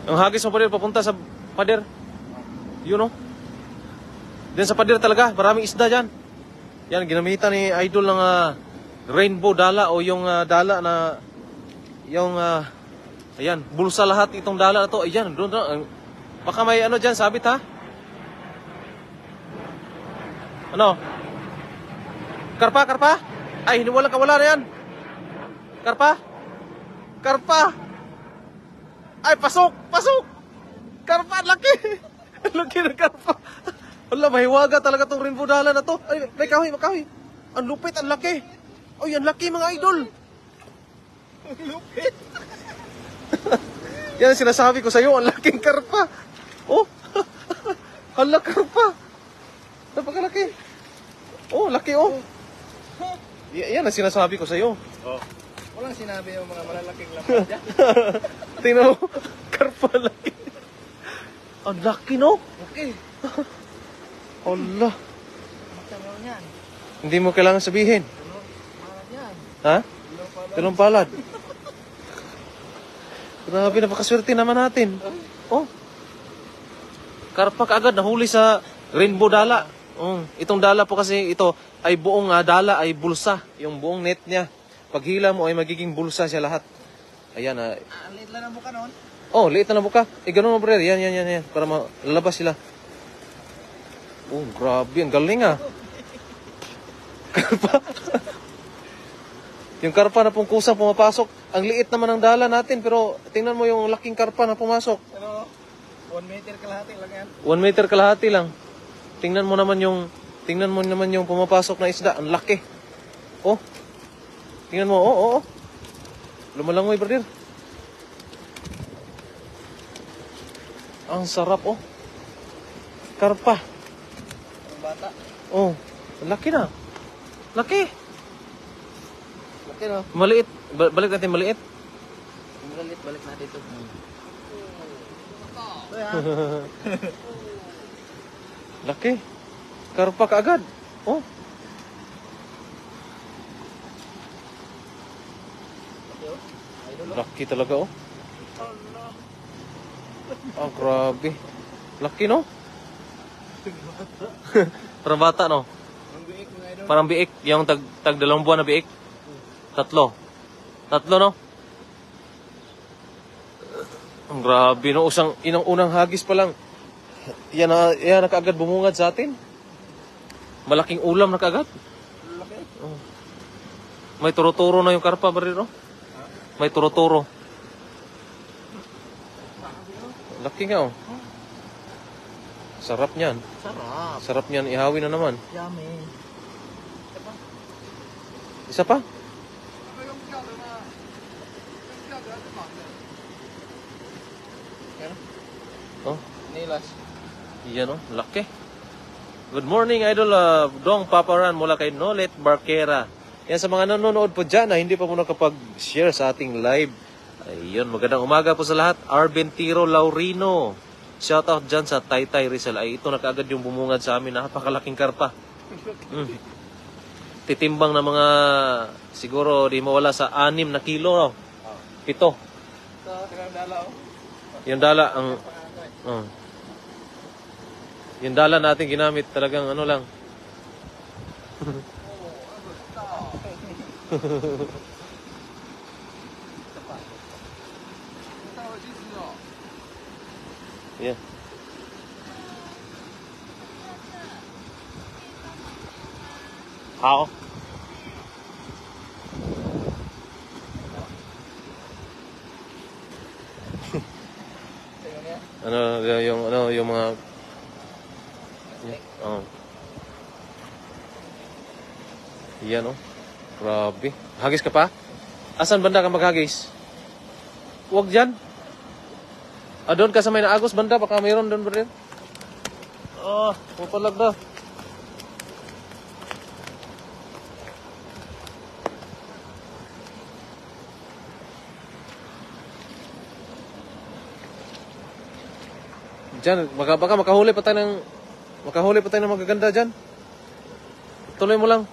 Ang hagis mo pader papunta sa pader. Yun oh. Diyan sa pader talaga, maraming isda dyan. Yan, ginamitan ni Idol ng rainbow dala o yung dala na yung ayan, bulsa lahat itong dala na to. Ayan, doon na. Baka may ano dyan, sabit ha? Ano? Karpa, karpa? Ay, wala na yan. Karpa? Karpa? Ay, pasok! Pasok! Karpa, laki! Laki ng karpa. Wala, mahiwaga talaga tong rainbow dala na to. Ay, may kahoy, may kahoy. Ang lupit, ang laki. Ay, ang laki mga idol. Ang lupit. Yan ang sinasabi ko sa'yo, ang laking karpa. Oh, hala karpa. Napakalaki. Oh, laki oh. Yan ang sinasabi ko sa'yo. Oh. Walang sinabi yung mga malalaking lapat dyan. Tingnan mo, karpa laki. Ang laki no? Okay. Allah. Magtanaw yan. Hindi mo kailangan sabihin. Marad yan. Ha? Tulong palad. Grabe, napakaswerte naman natin. Oh. Karpa kaagad nahuli sa rainbow dala. Itong dala po kasi ito ay buong dala ay bulsa. Yung buong net niya. Paghila mo ay magiging bulsa siya lahat. Ayan. Ang liit lang ang buka noon. Oh, liit na buka. Ganun mo bro. Yan. Para lalabas sila. Oh, grabe. Ang galing Karpa. Yung karpa na pong kusang pumapasok. Ang liit naman ng dala natin. Pero tingnan mo yung laking karpa na pumasok. Ano? 1 meter kalahati lang yan. 1 meter kalahati lang. Tingnan mo naman yung pumapasok na isda. Ang laki. Oh. Tingnan mo. Oh. Lumalangoy, brother. Ang sarap, oh. Karpa. Ang bata. Oh. Ang laki na. Laki. Laki no? Maliit. Balik natin maliit. Maliit, balik natin ito. Laki. Karpa kaagad. Oh. Laki talaga, oh. Oh, grabe. Laki, no? Parang bata, no? Parang biik. Yung tag 2 buwan na biik. 3. 3, no? Ang grabe, no? Unang hagis pa lang. Yan na kaagad bumungad sa atin. Malaking ulam na kaagad. Oh. May turo-turo na yung karpa, baril, no? May turo-turo. Laki nga, oh. Sarap niyan. Sarap. Sarap niyan. Ihawin na naman. Yummy. Isa pa? Oh, Nilas. yan, oh. Laki. Good morning, Idol Dong Paparan mula kay Nolet Barquera. Yan sa mga nanonood po dyan na hindi pa po nakapag-share sa ating live. Ayun, magandang umaga po sa lahat. Arventiro Laurino. Shoutout dyan sa Taytay Rizal. Ay, ito na kaagad yung bumungad sa amin. Napakalaking karpa. Titimbang na mga, siguro di mawala sa 6 na kilo. No? 7. Ito, dala oh. Yung dala, yung dala natin ginamit talagang ano lang. Yeah. How? yung mga oh. Yan, oh. Grabe. Hagis ka pa? Asan banda ka maghagis? Huwag dyan. Doon ka sa may naagos banda. Baka mayroon doon ba rin? Oh, pupalag na. Diyan, baka makahuli pa tayo ng magaganda dyan. Tuloy mo lang.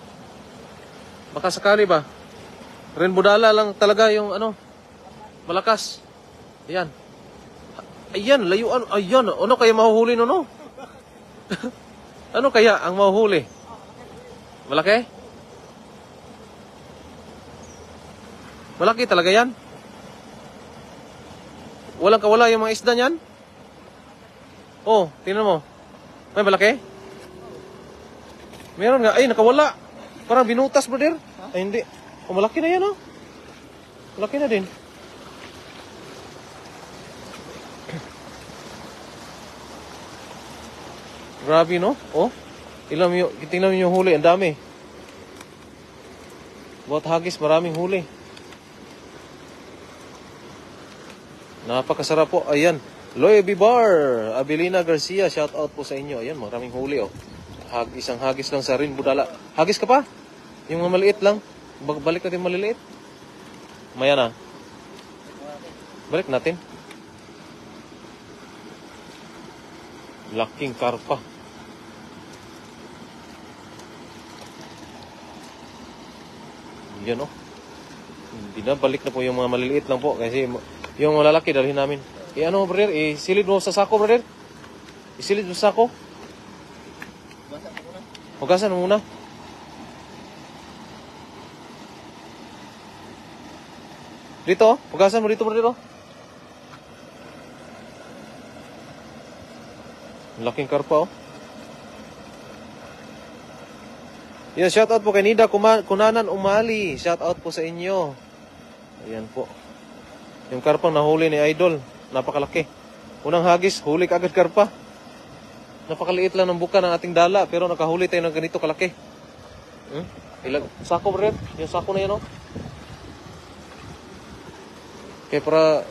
Baka sakali ba? Rainbow dala lang talaga yung ano, malakas. Yan. Ayan, layuan. Ayan, ano kaya mahuhuli no, no? Ano kaya ang mahuhuli? Malaki? Malaki talaga yan? Walang kawala yung mga isda niyan? Oh, tingnan mo. May malaki? Meron nga. Ay, nakawala. Parang binutas, brother. Ay, hindi. Oh, malaki na yan, oh. Malaki na din. Grabe, no? Oh, tingnan mo yung huli. Ang dami. Buhat hagis, maraming huli. Napakasarap po. Ayan. Loy Bibar, Abilina Garcia, shout out po sa inyo. Ayan, maraming huli, oh. Isang hagis lang sa rin, budala. Hagis ka pa? Yung maliit lang. Balik natin maliliit. Maya na. Balik natin. Laking karpa. Yan, oh. Hindi na, balik na po yung mga maliliit lang po. Kasi yung malalaki, dalhin namin. Ano, brother? Isilid mo sa sako, brother. Isilid mo sa sako. Hugasan mo muna. Dito, hugasan mo dito, brother. Laking karpa, oh. Yan, shout out po kay Nida Kunanan Umali. Shout out po sa inyo. Ayan po. Yung karpang nahuli ni Idol. Napakalaki. Unang hagis, huli kaagad karpa. Napakaliit lang ng buka ng ating dala, pero nakahuli tayo ng ganito kalaki. Sako, bro. Yung sako na yan, oh. Okay, para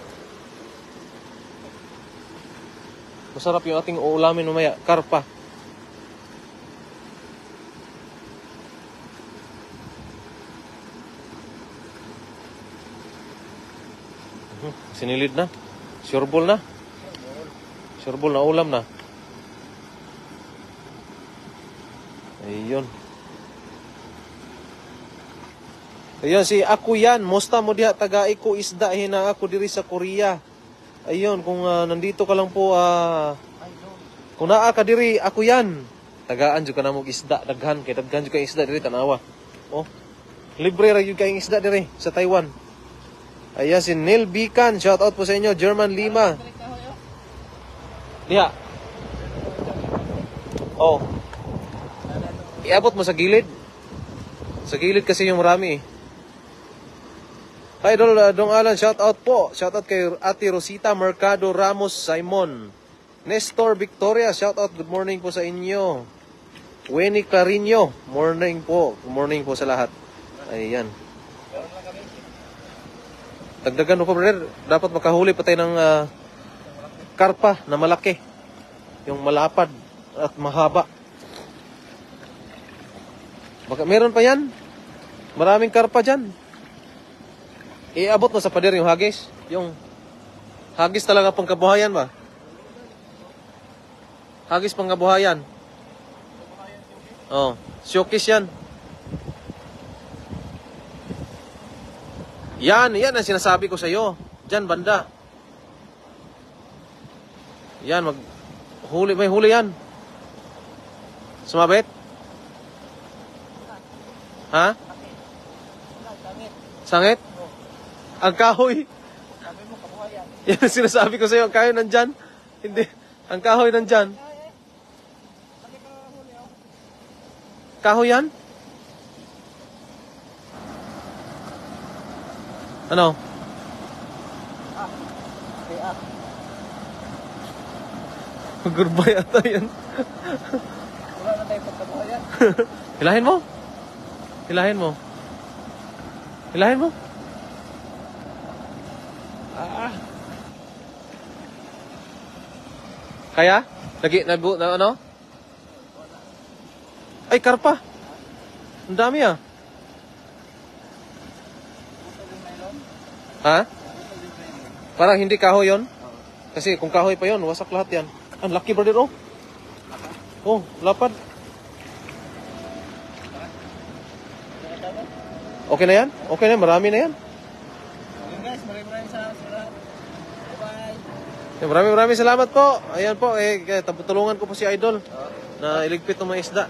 masarap yung ating uulamin mamaya. Karpa. Sinilid na. Sureball na. Sureball na ulam na. Ayun. Ayun, si ako yan. Musta mo diha tagai ko isda hina ako diri sa Korea. Ayun, kung nandito ka lang po, kung naa ka diri, ako yan. Tagaan dyan ka na mong isda, daghan. Kaya daghan dyan ka isda diri, tanawa. Oh, libre ra yun kayong isda diri sa Taiwan. Ayan, si Neil Bican. Shout out po sa inyo. German Lima. Diha. Oh. Iabot mo sa gilid. Sa gilid kasi yung marami. Hi, Dong Alan. Shout out po. Shout out kay Ate Rosita Mercado Ramos Simon. Nestor Victoria. Shout out. Good morning po sa inyo. Winnie Carino. Morning po. Good morning po sa lahat. Ayan. Dagdagan mo pa, brother. Dapat makahuli pa tayo ng karpa na malaki. Yung malapad at mahaba. Baka meron pa yan. Maraming karpa dyan. Iabot mo sa pader yung hagis. Yung hagis talaga pang kabuhayan ba? Hagis pang kabuhayan. Oh, showcase yan. Yan ang sinasabi ko sa iyo. Diyan banda. Yan, may huli yan. Sumabit? Ha? Sangit? Ang kahoy. Yan ang sinasabi ko sa iyo. Ang kahoy nandyan. Hindi. Ang kahoy nandyan. Kahoy yan? Ano? Magurbay ata yan. Wala na tayo pagkabuhayan. Hilahin mo. Hilahin mo. Hilahin mo. Kaya? Ano? Ay, karpa. Ang dami ah. Ha? Parang hindi kahoy yun? Kasi kung kahoy pa yun, wasak lahat yan. Ang laki, brother, oh. Oh, lapad. Okay na yan? Okay na yan, marami na yan. Okay guys, maraming salamat sa lahat. Bye-bye. Maraming salamat po. Ayan po, tulungan ko po si Idol Oo. na iligpit ng mga isda.